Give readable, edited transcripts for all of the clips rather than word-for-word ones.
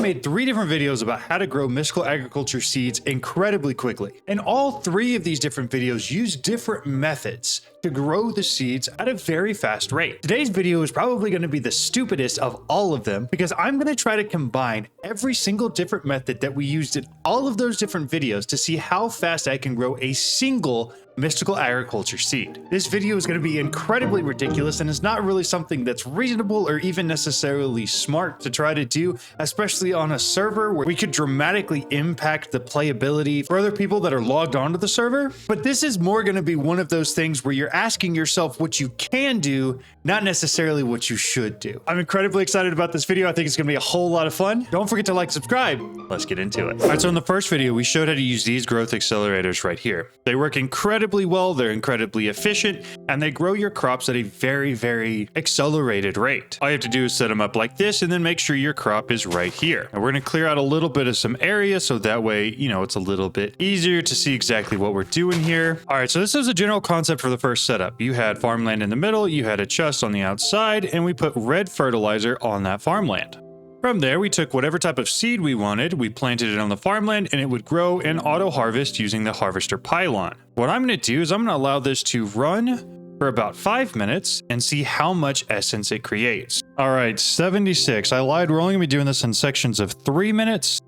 made 3 different videos about how to grow mystical agriculture seeds incredibly quickly. And all 3 of these different videos use different methods to grow the seeds at a very fast rate. Today's video is probably going to be the stupidest of all of them because I'm going to try to combine every single different method that we used in all of those different videos to see how fast I can grow a single mystical agriculture seed. This video is going to be incredibly ridiculous and is not really something that's reasonable or even necessarily smart to try to do, especially on a server where we could dramatically impact the playability for other people that are logged onto the server. But this is more going to be one of those things where you're asking yourself what you can do, not necessarily what you should do. I'm incredibly excited about this video. I think it's going to be a whole lot of fun. Don't forget to like, subscribe. Let's get into it. All right, so in the first video, we showed how to use these growth accelerators right here. They work incredibly well, they're incredibly efficient, and they grow your crops at a very, very accelerated rate. All you have to do is set them up like this and then make sure your crop is right here. And we're going to clear out a little bit of some area so that way, you know, it's a little bit easier to see exactly what we're doing here. All right, so this is a general concept for the first setup. You had farmland in the middle, you had a chest on the outside, and we put red fertilizer on that farmland. From there, we took whatever type of seed we wanted, we planted it on the farmland, and it would grow and auto-harvest using the harvester pylon. What I'm going to do is I'm going to allow this to run for about 5 minutes and see how much essence it creates. All right, 76. I lied. We're only going to be doing this in sections of 3 minutes.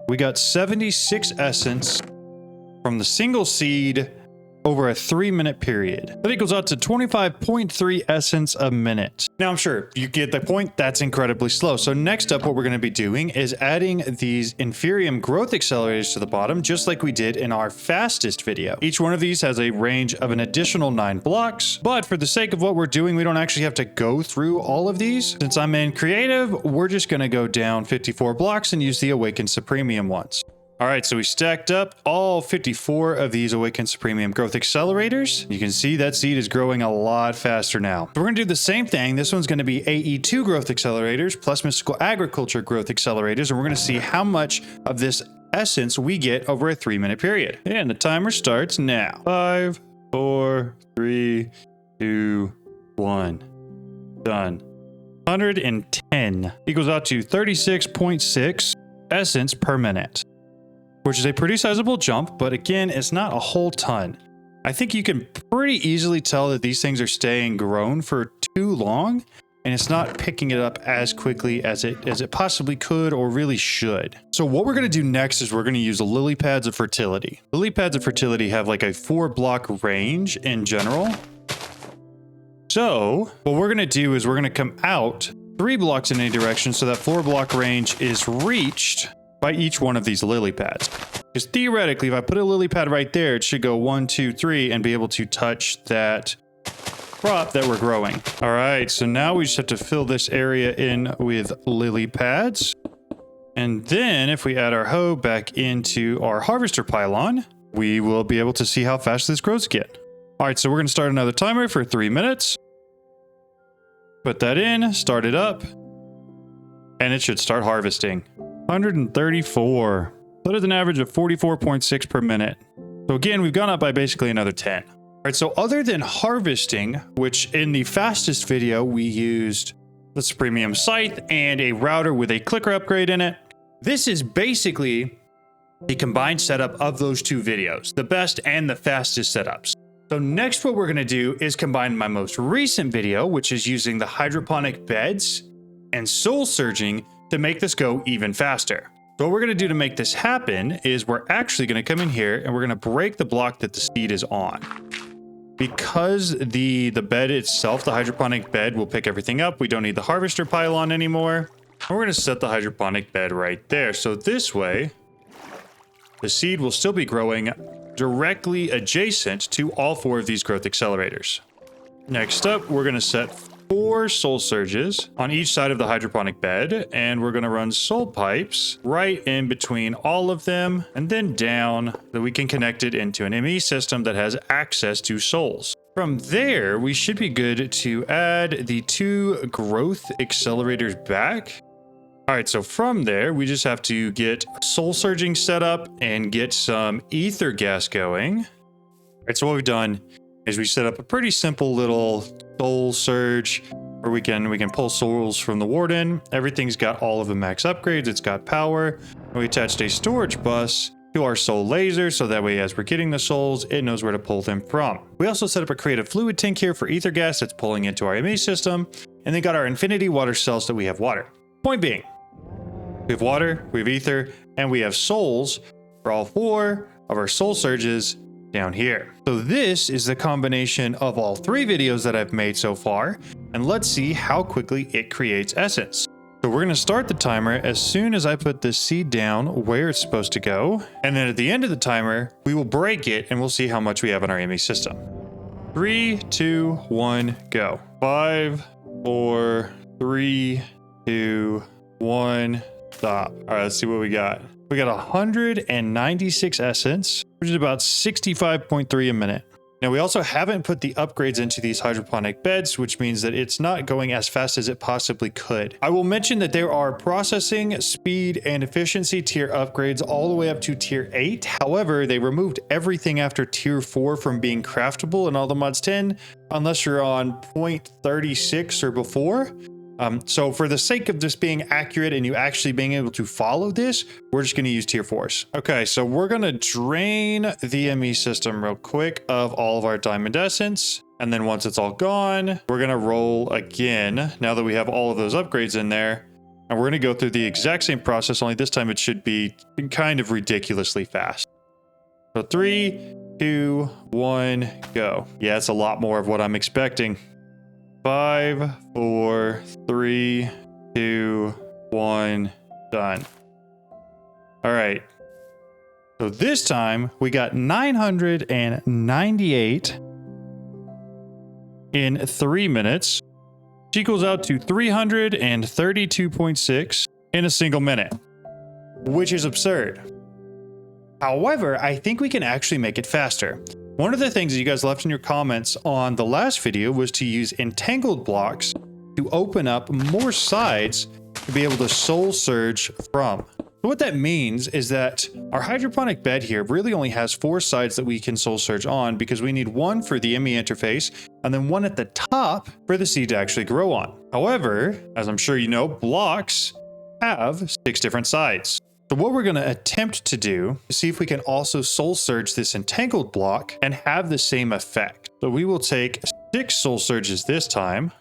We got 76 essence from the single seed over a 3-minute period. That equals out to 25.3 essence a minute. Now, I'm sure you get the point. That's incredibly slow. So next up, what we're going to be doing is adding these Inferium growth accelerators to the bottom, just like we did in our fastest video. Each one of these has a range of an additional 9 blocks, but for the sake of what we're doing, we don't actually have to go through all of these. Since I'm in creative, we're just going to go down 54 blocks and use the Awakened Supremium ones. All right, so we stacked up all 54 of these Awakened Supremium growth accelerators. You can see that seed is growing a lot faster now. So we're going to do the same thing. This one's going to be AE2 growth accelerators plus mystical agriculture growth accelerators, and we're going to see how much of this essence we get over a 3-minute period. And the timer starts now. 5, 4, 3, 2, 1. Done. 110 equals out to 36.6 essence per minute, which is a pretty sizable jump, but again, it's not a whole ton. I think you can pretty easily tell that these things are staying grown for too long, and it's not picking it up as quickly as it possibly could or really should. So what we're going to do next is we're going to use the Lilypads of Fertility. Lilypads of Fertility have like a 4-block range in general. So what we're going to do is we're going to come out 3 blocks in any direction so that 4-block range is reached by each one of these lily pads. Because theoretically, if I put a lily pad right there, it should go 1, 2, 3 and be able to touch that crop that we're growing. All right, so now we just have to fill this area in with lily pads. And then if we add our hoe back into our harvester pylon, we will be able to see how fast this grows again. All right, so we're going to start another timer for 3 minutes. Put that in, start it up, and it should start harvesting. 134. That is an average of 44.6 per minute. So again, we've gone up by basically another 10. All right, so other than harvesting, which in the fastest video, we used the Supremium Scythe and a router with a clicker upgrade in it. This is basically the combined setup of those 2 videos, the best and the fastest setups. So next, what we're going to do is combine my most recent video, which is using the hydroponic beds and soul surging to make this go even faster. So what we're going to do to make this happen is we're actually going to come in here and we're going to break the block that the seed is on. Because the bed itself, the hydroponic bed, will pick everything up, we don't need the harvester pylon anymore. We're going to set the hydroponic bed right there. So this way, the seed will still be growing directly adjacent to all 4 of these growth accelerators. Next up, we're going to set 4 soul surges on each side of the hydroponic bed, and we're going to run soul pipes right in between all of them and then down that we can connect it into an ME system that has access to souls. From there, we should be good to add the 2 growth accelerators back. All right, so from there, we just have to get soul surging set up and get some ether gas going. All right, so what we've done is we set up a pretty simple little soul surge where we can pull souls from the warden. Everything's got all of the max upgrades. It's got power. And we attached a storage bus to our soul laser, so that way as we're getting the souls, it knows where to pull them from. We also set up a creative fluid tank here for ether gas that's pulling into our MA system, and then got our infinity water cells that we have water. Point being, we have water, we have ether, and we have souls for all 4 of our soul surges down here. So this is the combination of all 3 videos that I've made so far, and let's see how quickly it creates essence. So we're going to start the timer as soon as I put this seed down where it's supposed to go. And then at the end of the timer, we will break it and we'll see how much we have in our MA system. 3, 2, 1, go. 5, 4, 3, 2, 1, stop. All right, let's see what we got. We got 196 essence, which is about 65.3 a minute. Now, we also haven't put the upgrades into these hydroponic beds, which means that it's not going as fast as it possibly could. I will mention that there are processing, speed, and efficiency tier upgrades all the way up to tier 8. However, they removed everything after tier 4 from being craftable in all the mods 10, unless you're on 0.36 or before. So for the sake of this being accurate and you actually being able to follow this, we're just going to use tier 4s. Okay, so we're going to drain the ME system real quick of all of our diamond essence. And then once it's all gone, we're going to roll again now that we have all of those upgrades in there. And we're going to go through the exact same process, only this time it should be kind of ridiculously fast. So 3, 2, 1, go. Yeah, it's a lot more of what I'm expecting. 5, 4, 3, 2, 1, done. All right. So this time we got 998 in 3 minutes, which equals out to 332.6 in a single minute, which is absurd. However, I think we can actually make it faster. One of the things that you guys left in your comments on the last video was to use Entangled Blocks to open up more sides to be able to soul surge from. So what that means is that our hydroponic bed here really only has 4 sides that we can soul surge on, because we need 1 for the ME interface and then 1 at the top for the seed to actually grow on. However, as I'm sure you know, blocks have 6 different sides. So what we're going to attempt to do is see if we can also soul surge this entangled block and have the same effect. So we will take 6 soul surges this time,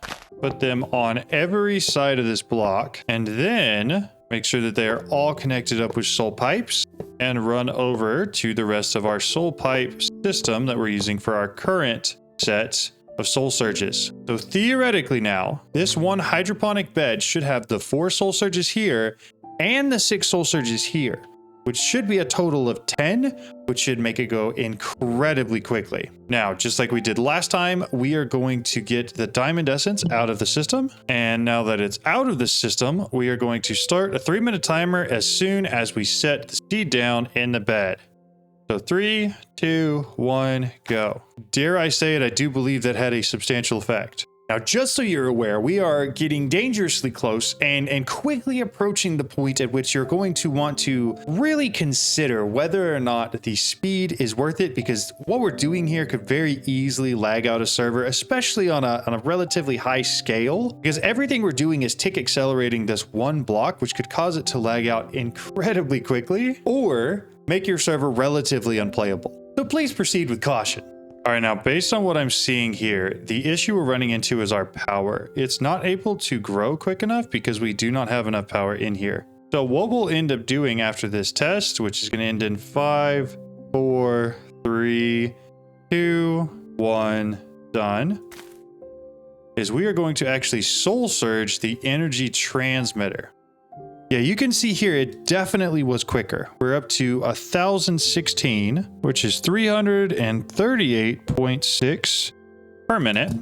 put them on every side of this block, and then make sure that they are all connected up with soul pipes, and run over to the rest of our soul pipe system that we're using for our current set of soul surges. So theoretically now, this one hydroponic bed should have the 4 soul surges here and the 6 soul surges here, which should be a total of 10, which should make it go incredibly quickly. Now, just like we did last time, we are going to get the diamond essence out of the system. And now that it's out of the system, we are going to start a 3-minute timer as soon as we set the seed down in the bed. So 3, 2, 1, go. Dare I say it, I do believe that had a substantial effect. Now, just so you're aware, we are getting dangerously close and quickly approaching the point at which you're going to want to really consider whether or not the speed is worth it, because what we're doing here could very easily lag out a server, especially on a relatively high scale, because everything we're doing is tick accelerating this one block, which could cause it to lag out incredibly quickly or make your server relatively unplayable. So please proceed with caution. All right, now based on what I'm seeing here, the issue we're running into is our power. It's not able to grow quick enough because we do not have enough power in here. So what we'll end up doing after this test, which is going to end in 5, 4, 3, 2, 1, done, is we are going to actually soul surge the energy transmitter. Yeah, you can see here it definitely was quicker. We're up to 1016, which is 338.6 per minute.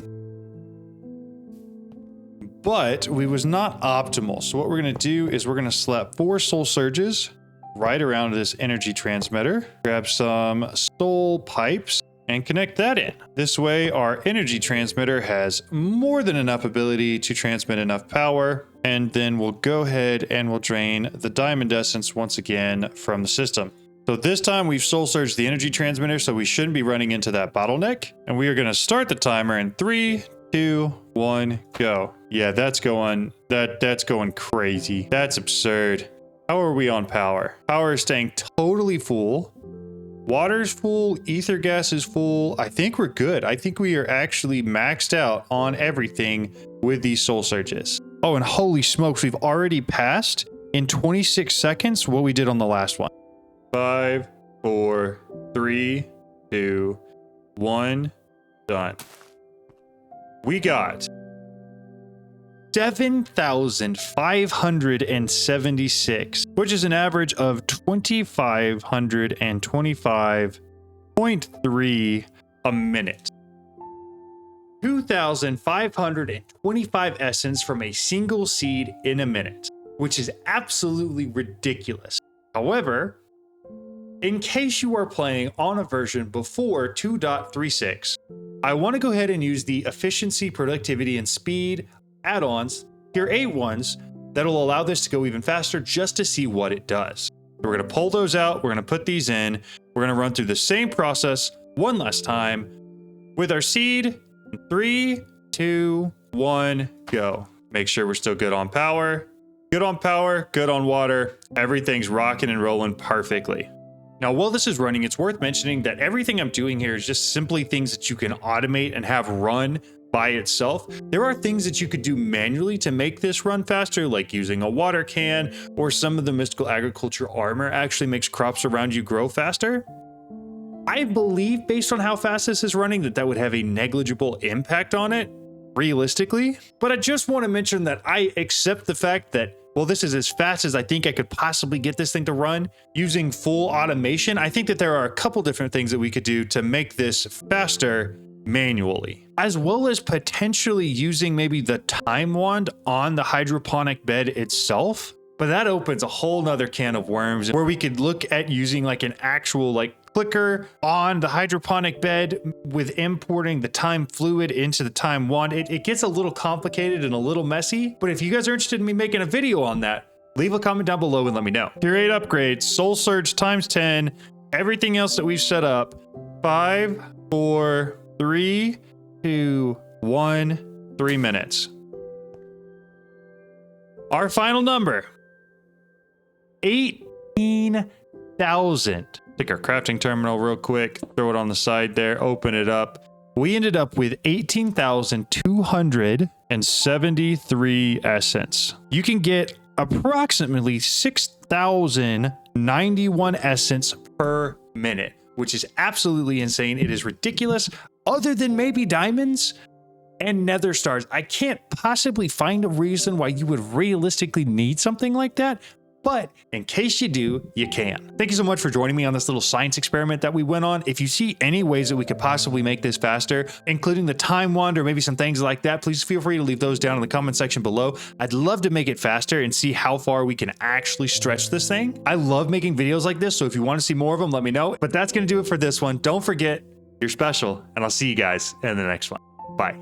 But we was not optimal. So what we're going to do is we're going to slap 4 soul surges right around this energy transmitter, grab some soul pipes, and connect that in. This way, our energy transmitter has more than enough ability to transmit enough power, and then we'll go ahead and we'll drain the diamond essence once again from the system. So this time we've soul surged the energy transmitter, so we shouldn't be running into that bottleneck. And we are going to start the timer in 3, 2, 1, go. Yeah, that's going crazy. That's absurd. How are we on power? Power is staying totally full. Water's full, ether gas is full. I think we're good. I think we are actually maxed out on everything with these soul surges. Oh, and holy smokes, we've already passed in 26 seconds what we did on the last one. 5, 4, 3, 2, 1, done. We got 7,576, which is an average of 2,525.3 a minute. 2,525 essence from a single seed in a minute, which is absolutely ridiculous. However, in case you are playing on a version before 2.36, I want to go ahead and use the efficiency, productivity, and speed add-ons, tier 8 ones, that'll allow this to go even faster just to see what it does. So we're going to pull those out. We're going to put these in. We're going to run through the same process one last time with our seed. 3, 2, 1, go. Make sure we're still good on power. Good on power, good on water. Everything's rocking and rolling perfectly. Now, while this is running, it's worth mentioning that everything I'm doing here is just simply things that you can automate and have run by itself. There are things that you could do manually to make this run faster, like using a water can, or some of the mystical agriculture armor actually makes crops around you grow faster. I believe, based on how fast this is running, that would have a negligible impact on it, realistically. But I just want to mention that I accept the fact that, well, this is as fast as I think I could possibly get this thing to run using full automation. I think that there are a couple different things that we could do to make this faster manually, as well as potentially using maybe the time wand on the hydroponic bed itself. But that opens a whole nother can of worms where we could look at using like an actual clicker on the hydroponic bed with importing the time fluid into the time wand. It gets a little complicated and a little messy, but if you guys are interested in me making a video on that, leave a comment down below and let me know. Tier 8 upgrades, soul surge times 10, everything else that we've set up. 5, 4, 3, 2, 1, 3 minutes. Our final number, 18,000. Take our crafting terminal real quick, throw it on the side there, open it up. We ended up with 18,273 essence. You can get approximately 6,091 essence per minute, which is absolutely insane. It is ridiculous. Other than maybe diamonds and nether stars, I can't possibly find a reason why you would realistically need something like that. But in case you do, you can. Thank you so much for joining me on this little science experiment that we went on. If you see any ways that we could possibly make this faster, including the time wand or maybe some things like that, please feel free to leave those down in the comment section below. I'd love to make it faster and see how far we can actually stretch this thing. I love making videos like this, so if you want to see more of them, let me know. But that's going to do it for this one. Don't forget, you're special, and I'll see you guys in the next one.